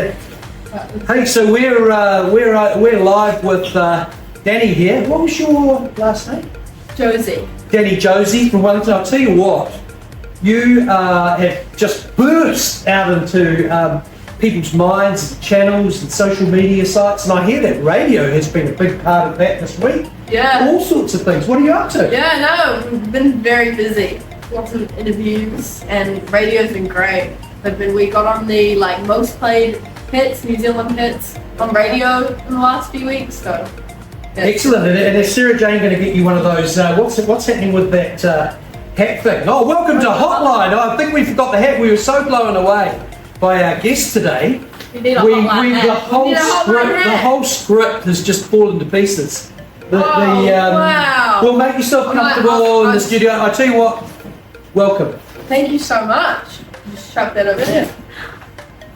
Hey, so we're live with Dani here. What was your last name? Josie. Dani Josie from Wellington. I'll tell you what, you have just burst out into people's minds and channels and social media sites, and I hear that radio has been a big part of that this week. Yeah. All sorts of things. What are you up to? Yeah, no, we've been very busy. Lots of interviews, and radio's been great. We got on the most played hits, New Zealand hits on radio in the last few weeks. So yeah. Excellent. And is Sarah Jane going to get you one of those? What's happening with that hat thing? Oh, welcome to Hotline. I think we forgot the hat. We were so blown away by our guest today. We need a hotline hat. The whole script has just fallen to pieces. Wow. Well, make yourself comfortable in the studio. I tell you what, welcome. Thank you so much. Just chuck that over there.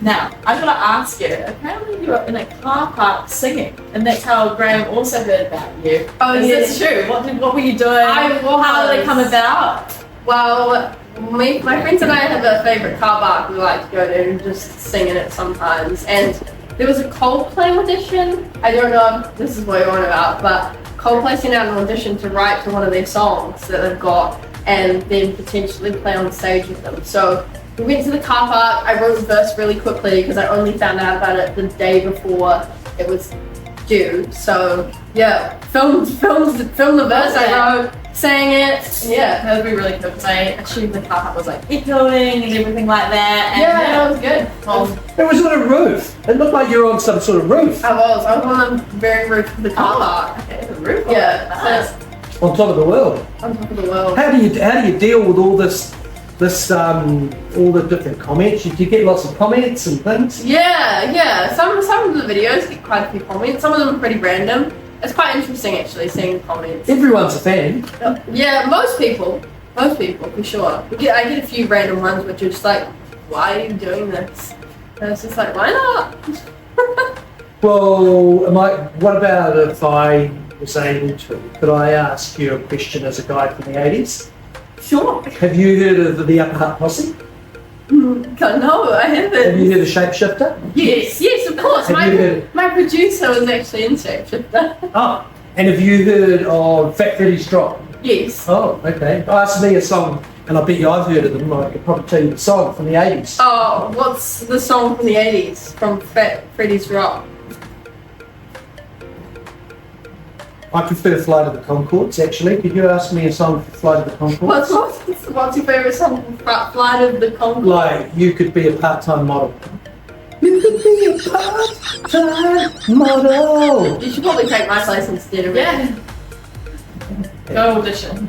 Now, I've got to ask you, apparently you were in a car park singing, and that's how Graham also heard about you. Oh, Is yes. this true? What were you doing? How did it come about? Well, my friends and I have a favourite car park we like to go to and just sing in it sometimes. And there was a Coldplay audition. I don't know if this is what you're on about, but Coldplay sent out an audition to write to one of their songs that they've got and then potentially play on stage with them. So we went to the car park. I wrote the verse really quickly because I only found out about it the day before it was due. So yeah, filmed the verse I wrote, sang it. Yeah, That would be really good because I assumed the car park was echoing and everything like that. And yeah, it was good. It was on a roof. It looked like you were on some sort of roof. I was on the very roof of the car park. Okay, the roof. Yeah, Nice. so On top of the world. on top of the world. How do you deal with all this all the different comments? Do you get lots of comments and things? Yeah. Some of the videos get quite a few comments. Some of them are pretty random. It's quite interesting actually seeing the comments. Everyone's a fan. Yeah, most people for sure. I get a few random ones which are just like, why are you doing this? And it's just like, why not? Well, what about if I was able to? Could I ask you a question as a guy from the 80s? Sure. Have you heard of the Upper Hut Posse? No, I haven't. Have you heard of Shapeshifter? Yes, of course. Have you heard- My producer was actually in Shapeshifter. Oh, and have you heard of Fat Freddy's Drop? Yes. Oh, okay. Ask me a song, and I bet you I've heard of them. I could probably tell you the song from the 80s. Oh, what's the song from the 80s from Fat Freddy's Rock? I prefer Flight of the Conchords, actually. Could you ask me a song for Flight of the Conchords? What's your favourite song from Flight of the Conchords? Like, you could be a part-time model. You could be a part-time model. You should probably take my place instead of it. Yeah. Go audition.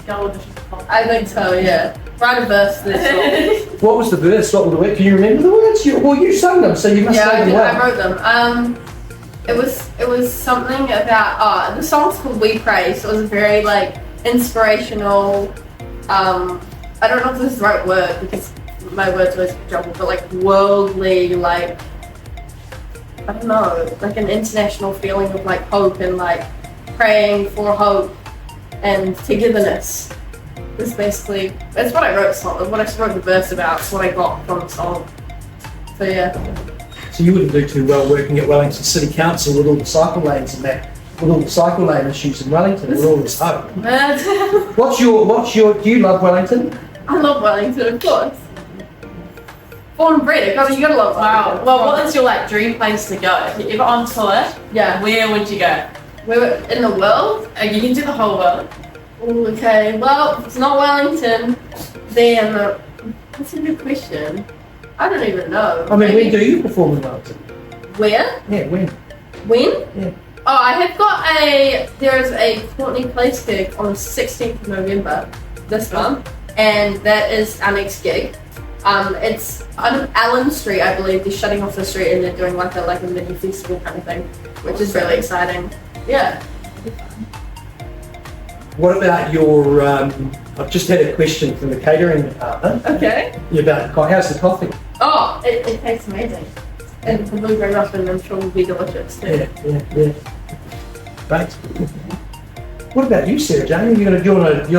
I think so, yeah. Write a verse to this song. What was the verse? What were the words? Can you remember the words? You sang them, so you must Yeah, know them well. I wrote them. It was something about the song's called We Pray, so it was a very inspirational. I don't know if this is the right word because my words always jumbled, but worldly, I don't know, an international feeling of hope and praying for hope and togetherness. That's basically that's what I wrote the song. What I wrote the verse about. It's what I got from the song. So yeah. So you wouldn't do too well working at Wellington City Council with all the cycle lanes and that, with all the cycle lane issues in Wellington and all this hope. What's your? Do you love Wellington? I love Wellington, of course. Born and bred, you gotta love Wow. Wellington. Well, what is your dream place to go? If you're ever on tour, Yeah. where would you go? We're in the world? You can do the whole world. Ooh, okay, well, if it's not Wellington, then that's a good question. I don't even know. I mean, when do you perform in Wellington? Where? Yeah, when? When? Yeah. Oh, I have got there's a Courtney Place gig on the 16th of November this month, and that is our next gig. It's on Allen Street, I believe. They're shutting off the street and they're doing a mini festival kind of thing, which is really exciting. Yeah. What about your? I've just had a question from the catering department. Okay. About how's the coffee? Oh, it tastes amazing. And the blueberry muffin, I'm sure, will be delicious too. Yeah. Right. What about you, Sarah Jane? You want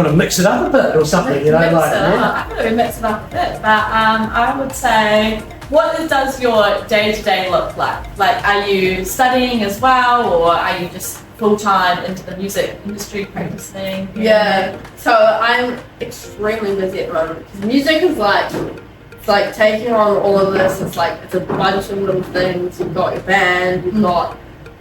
to mix it up a bit or something? I'm going to mix it up a bit, but I would say does your day-to-day look like? Like, are you studying as well, or are you just full-time into the music industry practicing? Yeah, so I'm extremely busy at the moment because music is like, it's like taking on all of this. It's like, it's a bunch of little things. You've got your band, you've got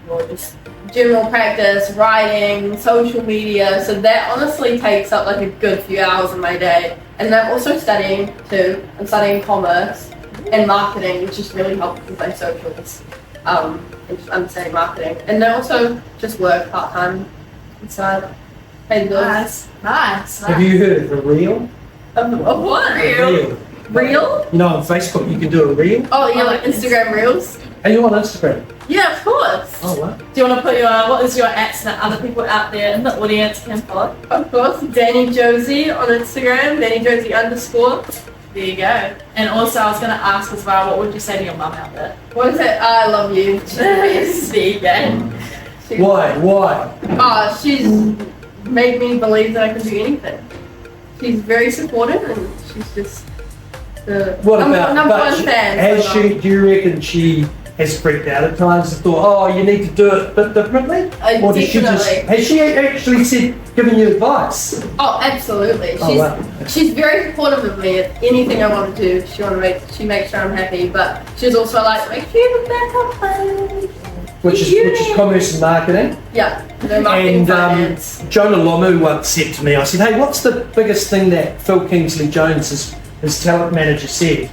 your just general practice, writing, social media. So that honestly takes up like a good few hours of my day. And then I'm also studying too. I'm studying commerce and marketing, which is really helpful with my socials. And just understanding marketing. And then also just work part-time inside. Pay the bills. Nice. Have you heard of a reel? Of what? A reel. Reel? You know, on Facebook you can do a reel. Oh, yeah, like Instagram Reels? Are you on Instagram? Yeah, of course. Oh, wow. Do you want to put what is your at so that other people out there in the audience can follow? Of course, Dani Josie on Instagram, Dani Josie _. There you go. And also, I was going to ask as well, what would you say to your mum out there? What is it? I love you. There you go. Why? She's made me believe that I can do anything. She's very supportive and she's just the number one fan. Do you reckon she has freaked out at times and thought, oh, you need to do it a bit differently? Or did she has she actually given you advice? Oh, absolutely. Wow. She's very supportive of me at anything I want to do. She makes sure I'm happy, but she's also like, make sure you have a backup plan. Which is commerce and marketing. Yeah, no marketing finance. Jonah Lomu once said to me, I said, hey, what's the biggest thing that Phil Kingsley Jones, his talent manager, said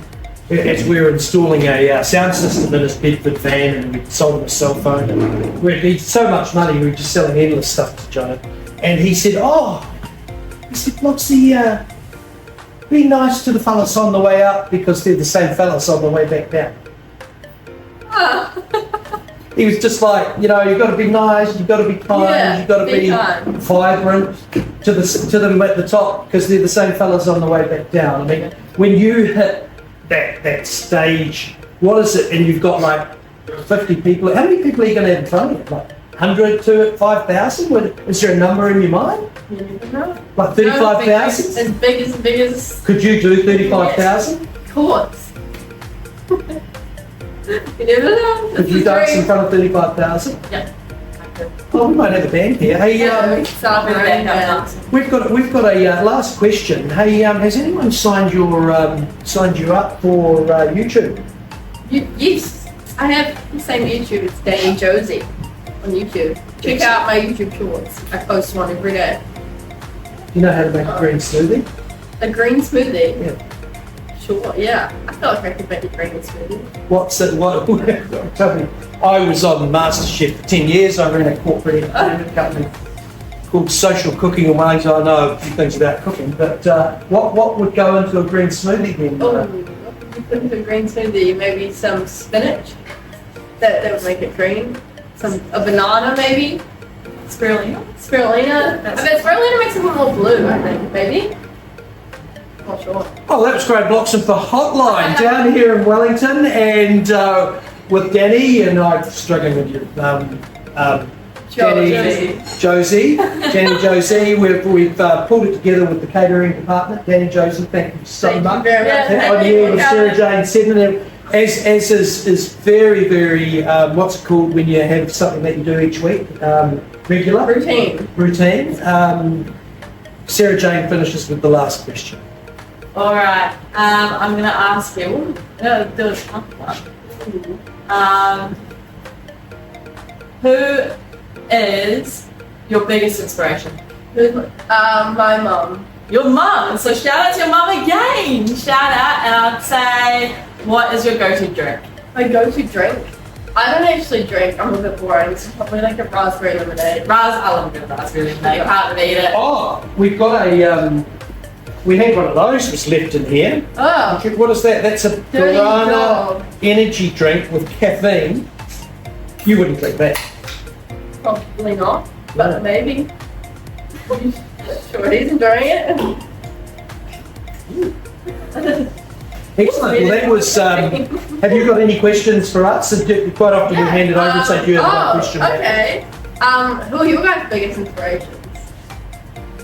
as we were installing a sound system in his Bedford van, and we sold him a cell phone, and we had so much money, we were just selling endless stuff to Jonah. And he said, what's the, be nice to the fellas on the way up because they're the same fellas on the way back down. He was just like, you've got to be nice, you've got to be kind, you've got to be vibrant to them at the top because they're the same fellas on the way back down. I mean, when you hit that stage, what is it? And you've got like 50 people. How many people are you going to have in front of you? Like 100 to 5,000? Is there a number in your mind? Like 35,000? As big as. Could you do 35,000? Of course. You never know. Could you dance in front of 35,000? Yeah. Oh, we might have a band here. Hey, we've got a last question. Hey, has anyone signed you up for YouTube? Yes, I have the same YouTube. It's Dani Josie on YouTube. Check out my YouTube shorts. I post one every day. Do you know how to make a green smoothie? A green smoothie? Yeah. Sure, yeah. I feel like I could make a green smoothie. What's it? Tell me. I was on MasterChef for 10 years. I ran a corporate entertainment company called Social Cooking in Wellington. I know a few things about cooking, but what would go into a green smoothie then? What would you put into a green smoothie? Maybe some spinach. That would make it green. A banana maybe. Spirulina. I bet spirulina makes it a little more blue, I think, maybe. Not sure. Oh, that was great. Bloxham for Hotline down here in Wellington, and with Dani, and I'm struggling with you. Dani Josie. We've pulled it together with the catering department. Dani Josie, thank you so much. Thank you very much. I'm here with Sarah Jane Sedden, as is very, very, what's it called when you have something that you do each week? Regular? Routine. Sarah Jane finishes with the last question. All right. I'm going to ask you. Do a tough one. Who is your biggest inspiration? My mum. Your mum. So shout out to your mum again. Shout out, and I'd say, what is your go-to drink? My go-to drink? I don't actually drink. I'm a bit boring. So probably like a raspberry lemonade. I love a good raspberry lemonade. Can't beat it. Oh, we've got a. We had one of those was left in here. Oh. What is that? That's a Guarana energy drink with caffeine. You wouldn't drink that. Probably not, but maybe. Sure, he's enjoying it. Excellent. Well, that was. Have you got any questions for us? Quite often we hand it over and say, "Do you have a question?" Okay. Who are your guys' biggest inspirations?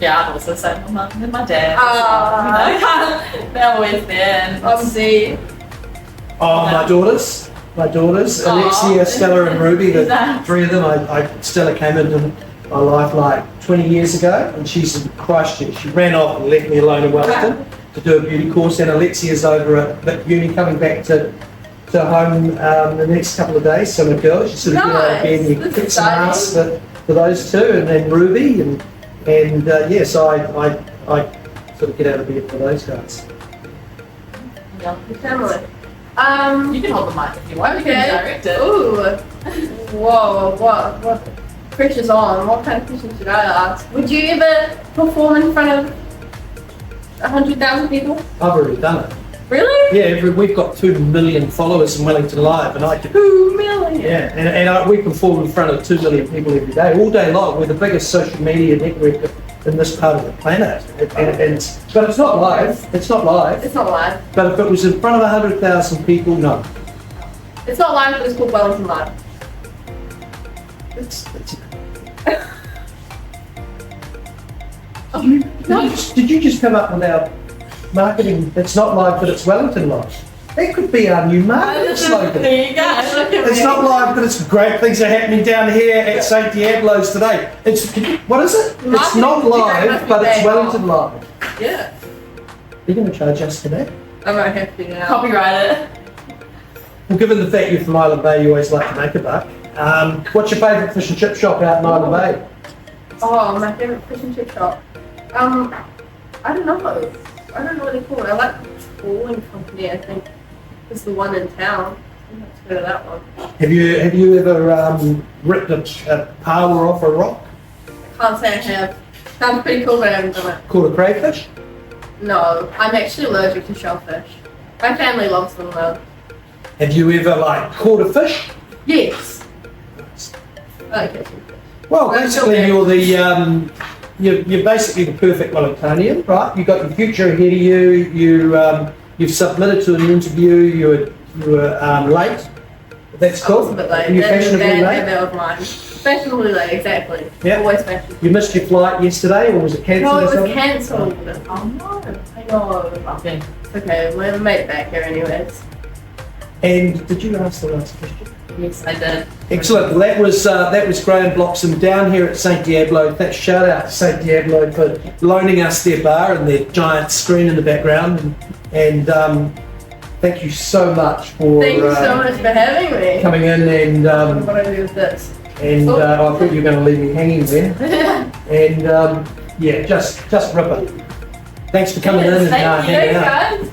Yeah, I'd also say my mum and my dad. They're always there. Obviously. Oh, my daughters. Aw. Alexia, Stella and Ruby, the Nice. three of them. Stella came into my life like 20 years ago, and she's in Christchurch. She ran off and left me alone in Wellington to do a beauty course, and Alexia's over at uni coming back to home the next couple of days. So my girl, she's sort of Nice. you That's kick some ass exciting. for those two, and then Ruby, and so I sort of get out of bed for those guys. Yeah. Family. You can hold the mic if you want. You can Okay. direct it. Ooh. Whoa. What? Pressure's on. What kind of question should I ask? Would you ever perform in front of 100,000 people? I've already done it. Really? Yeah, we've got 2 million followers in WellingtonLive, and I can. 2 million. Yeah, and we perform in front of 2 million people every day, all day long. We're the biggest social media network in this part of the planet. But it's not live. It's not live. It's not live. But if it was in front of 100,000 people, no. It's not live, but it's called Wellington Live. It's Did you just come up with our marketing? It's not live, but it's Wellington Live. That could be our new marketing slogan. There you go. It's not live, but it's great things are happening down here at St. Diablo's today. What is it? It's not live, but it's Wellington Live. Yeah. You're going to charge us for that? I might have to now. Copyright it. Well, given the fact you're from Island Bay, you always like to make a buck. What's your favourite fish and chip shop out in Island Bay? Oh, my favourite fish and chip shop. I don't know. I don't know what they call it. I like the trawling company, I think. It's the one in town. Let's go to that one. Have you ever ripped a power off a rock? Can't say I have. Sounds pretty cool, but I haven't done it. Caught a crayfish? No, I'm actually allergic to shellfish. My family loves them though. Have you ever caught a fish? Yes. I like catching fish. Well, Well, basically okay. you're the you're basically the perfect Wellingtonian, right? You've got your future ahead of you. You've submitted to an interview. You were late. That's I cool. was a bit late. You're fashionably late. That was mine. Fashionably late, exactly. Yeah. Always fashionably. You missed your flight yesterday, or was it cancelled? No, or it was something? cancelled. Oh no. I know. Okay. It's okay, we'll make it back here anyways. And did you ask the last question? Yes, I did. Excellent. Well, that was Graham Bloxham down here at St. Diablo. Shout out to St. Diablo for loaning us their bar and their giant screen in the background. And thank you so much for Thank you so much for having me. coming in. And What do I do with this? I thought you were going to leave me hanging there. And yeah, just rip it. Thanks for coming in and Thank you hanging out. guys.